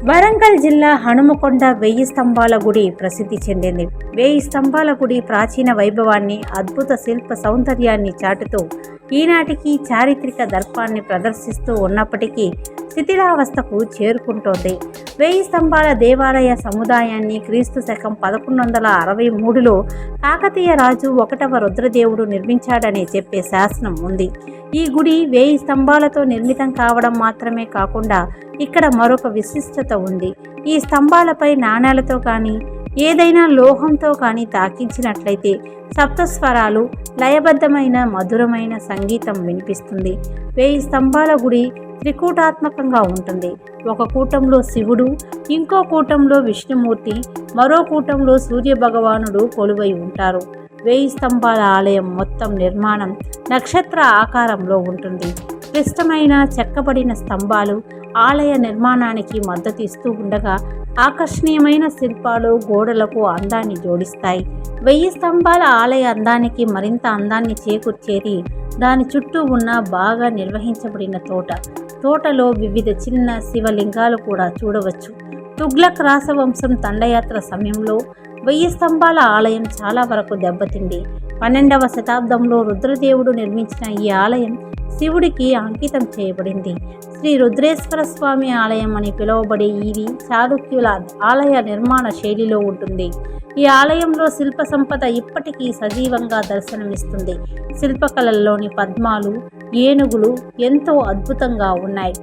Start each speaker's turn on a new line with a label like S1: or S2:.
S1: వరంగల్ జిల్లా హనుమకొండ 1000 స్తంభాల గుడి ప్రసిద్ధి చెందింది. 1000 స్తంభాల గుడి ప్రాచీన వైభవాన్ని, అద్భుత శిల్ప సౌందర్యాన్ని చాటుతూ ఈనాటికి చారిత్రక దర్పాన్ని ప్రదర్శిస్తూ ఉన్నప్పటికీ శిథిలావస్థకు చేరుకుంటోంది. 1000 స్తంభాల దేవాలయ సముదాయాన్ని క్రీస్తు శకం 1163లో కాకతీయ రాజు 1వ రుద్రదేవుడు నిర్మించాడని చెప్పే శాసనం ఉంది. ఈ గుడి 1000 స్తంభాలతో నిర్మితం కావడం మాత్రమే కాకుండా ఇక్కడ మరొక విశిష్టత ఉంది. ఈ స్తంభాలపై నాణేలతో కానీ ఏదైనా లోహంతో కానీ తాకించినట్లయితే సప్తస్వరాలు లయబద్ధమైన మధురమైన సంగీతం వినిపిస్తుంది. 1000 స్తంభాల గుడి త్రికూటాత్మకంగా ఉంటుంది. ఒక కూటంలో శివుడు, ఇంకో కూటంలో విష్ణుమూర్తి, మరో కూటంలో సూర్యభగవానుడు కొలువై ఉంటారు. 1000 స్తంభాల ఆలయం మొత్తం నిర్మాణం నక్షత్ర ఆకారంలో ఉంటుంది. క్లిష్టమైన చెక్కబడిన స్తంభాలు ఆలయ నిర్మాణానికి మద్దతు ఇస్తూ ఉండగా ఆకర్షణీయమైన శిల్పాలు గోడలకు అందాన్ని జోడిస్తాయి. 1000 స్తంభాల ఆలయ అందానికి మరింత అందాన్ని చేకూర్చేది దాని చుట్టూ ఉన్న బాగా నిర్వహించబడిన తోటలో వివిధ చిన్న శివలింగాలు కూడా చూడవచ్చు. తుగ్లక్ రాసవంశం దండయాత్ర సమయంలో 1000 స్తంభాల ఆలయం చాలా వరకు దెబ్బతింది. 12వ శతాబ్దంలో రుద్రదేవుడు నిర్మించిన ఈ ఆలయం శివుడికి అంకితం చేయబడింది. శ్రీ రుద్రేశ్వర స్వామి ఆలయం అని పిలువబడే ఇది చాళుక్యుల ఆలయ నిర్మాణ శైలిలో ఉంటుంది. ఈ ఆలయంలో శిల్ప సంపద ఇప్పటికీ సజీవంగా దర్శనమిస్తుంది. శిల్పకళల్లోని పద్మాలు, ఏనుగులు ఎంతో అద్భుతంగా ఉన్నాయి.